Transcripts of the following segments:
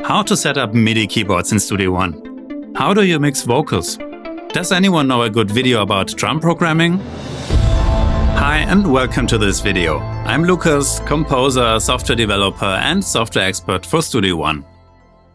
How to set up MIDI keyboards in Studio One. How do you mix vocals? Does anyone know a good video about drum programming? Hi and welcome to this video. I'm Lukas, composer, software developer and software expert for Studio One.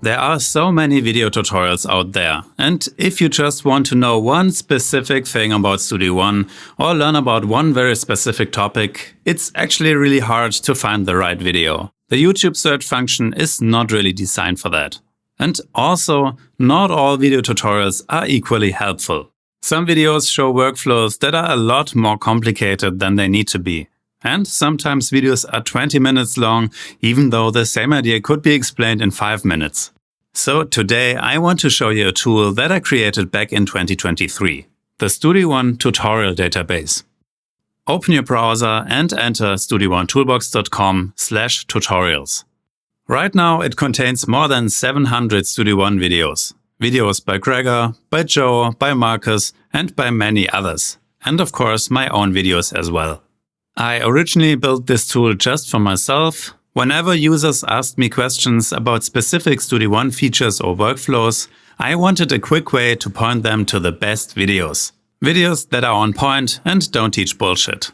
There are so many video tutorials out there, and if you just want to know one specific thing about Studio One or learn about one very specific topic, it's actually really hard to find the right video. The YouTube search function is not really designed for that. And also, not all video tutorials are equally helpful. Some videos show workflows that are a lot more complicated than they need to be. And sometimes videos are 20 minutes long, even though the same idea could be explained in 5 minutes. So today I want to show you a tool that I created back in 2023, the Studio One tutorial database. Open your browser and enter studioonetoolbox.com/tutorials. Right now it contains more than 700 Studio One videos. Videos by Gregor, by Joe, by Marcus, and by many others. And of course my own videos as well. I originally built this tool just for myself. Whenever users asked me questions about specific Studio One features or workflows, I wanted a quick way to point them to the best videos. Videos that are on point and don't teach bullshit.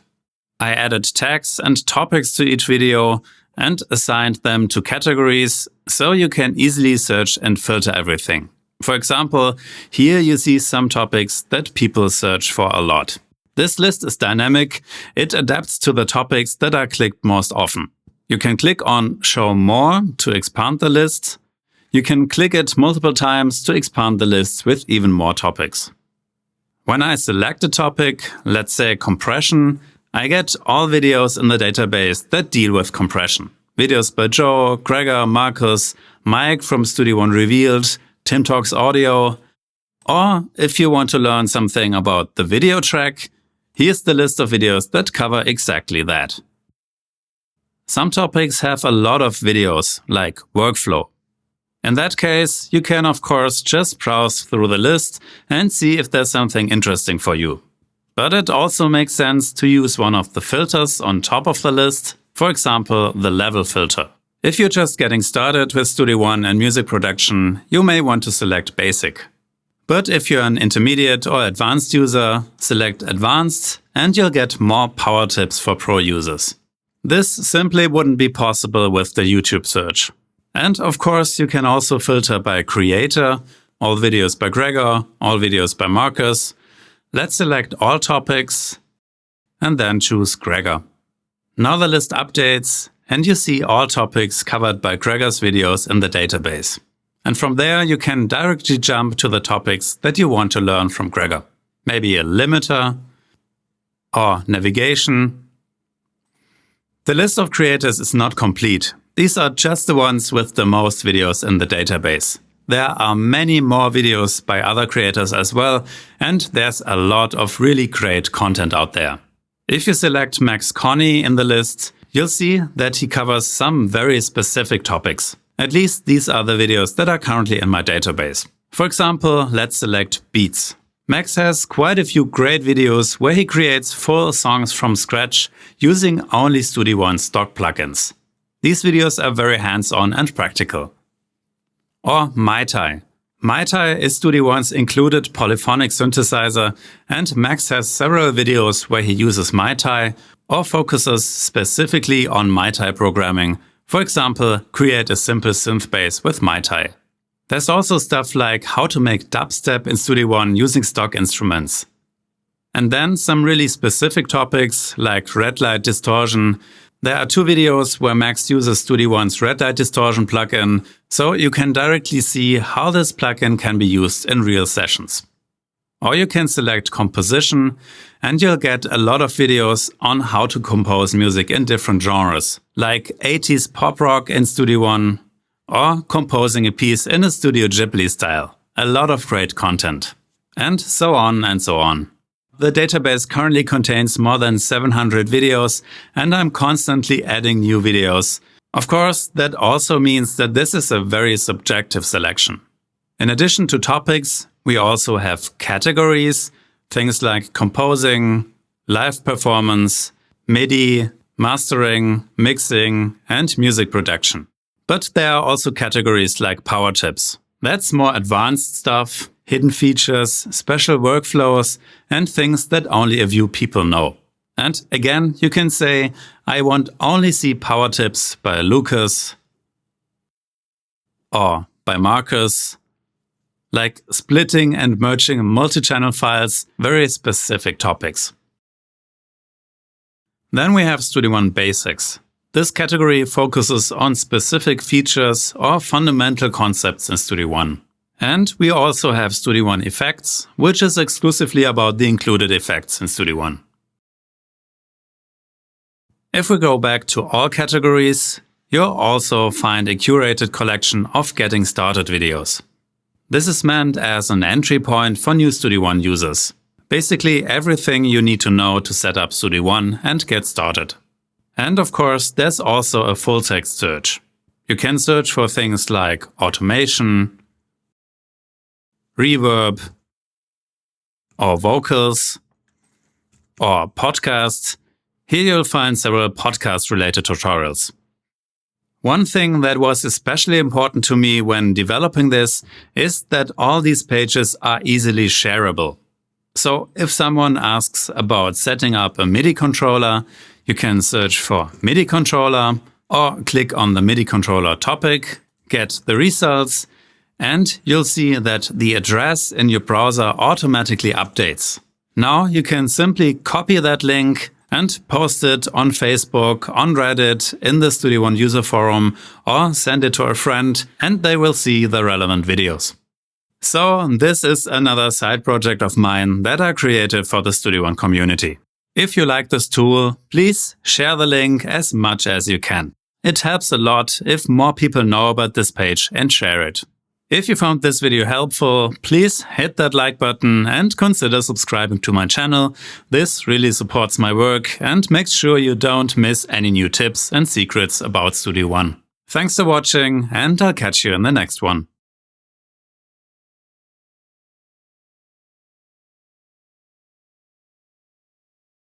I added tags and topics to each video and assigned them to categories so you can easily search and filter everything. For example, here you see some topics that people search for a lot. This list is dynamic. It adapts to the topics that are clicked most often. You can click on Show More to expand the list. You can click it multiple times to expand the list with even more topics. When I select a topic, let's say compression, I get all videos in the database that deal with compression. Videos by Joe, Gregor, Marcus, Mike from Studio One Revealed, Tim Talks Audio. Or if you want to learn something about the video track, here's the list of videos that cover exactly that. Some topics have a lot of videos, like workflow. In that case, you can of course just browse through the list and see if there's something interesting for you. But it also makes sense to use one of the filters on top of the list, for example, the level filter. If you're just getting started with Studio One and music production, you may want to select Basic. But if you're an intermediate or advanced user, select Advanced and you'll get more power tips for pro users. This simply wouldn't be possible with the YouTube search. And of course, you can also filter by creator, all videos by Gregor, all videos by Marcus. Let's select all topics and then choose Gregor. Now the list updates and you see all topics covered by Gregor's videos in the database. And from there, you can directly jump to the topics that you want to learn from Gregor. Maybe a limiter or navigation. The list of creators is not complete. These are just the ones with the most videos in the database. There are many more videos by other creators as well, and there's a lot of really great content out there. If you select Max Connie in the list, you'll see that he covers some very specific topics. At least these are the videos that are currently in my database. For example, let's select Beats. Max has quite a few great videos where he creates full songs from scratch using only Studio One stock plugins. These videos are very hands-on and practical. Or MyTai. MyTai is Studio One's included polyphonic synthesizer, and Max has several videos where he uses MyTai or focuses specifically on MyTai programming. For example, create a simple synth bass with MyTai. There's also stuff like how to make dubstep in Studio One using stock instruments. And then some really specific topics like red light distortion. There are 2 videos where Max uses Studio One's red light distortion plugin, so you can directly see how this plugin can be used in real sessions. Or you can select composition and you'll get a lot of videos on how to compose music in different genres, like 80s pop rock in Studio One, or composing a piece in a Studio Ghibli style. A lot of great content. And so on and so on. The database currently contains more than 700 videos, and I'm constantly adding new videos. Of course, that also means that this is a very subjective selection. In addition to topics, we also have categories, things like composing, live performance, MIDI, mastering, mixing, and music production. But there are also categories like power tips. That's more advanced stuff, hidden features, special workflows, and things that only a few people know. And again, you can say, I want only see power tips by Lukas or by Marcus, like splitting and merging multi-channel files, very specific topics. Then we have Studio One Basics. This category focuses on specific features or fundamental concepts in Studio One. And we also have Studio One Effects, which is exclusively about the included effects in Studio One. If we go back to all categories, you'll also find a curated collection of getting started videos. This is meant as an entry point for new Studio One users. Basically everything you need to know to set up Studio One and get started. And of course, there's also a full text search. You can search for things like automation, reverb, or vocals, or podcasts. Here you'll find several podcast-related tutorials. One thing that was especially important to me when developing this is that all these pages are easily shareable. So if someone asks about setting up a MIDI controller, you can search for MIDI controller or click on the MIDI controller topic, get the results, and you'll see that the address in your browser automatically updates. Now you can simply copy that link and post it on Facebook, on Reddit, in the Studio One user forum, or send it to a friend, and they will see the relevant videos. So this is another side project of mine that I created for the Studio One community. If you like this tool, please share the link as much as you can. It helps a lot if more people know about this page and share it. If you found this video helpful, please hit that like button and consider subscribing to my channel. This really supports my work and makes sure you don't miss any new tips and secrets about Studio One. Thanks for watching, and I'll catch you in the next one.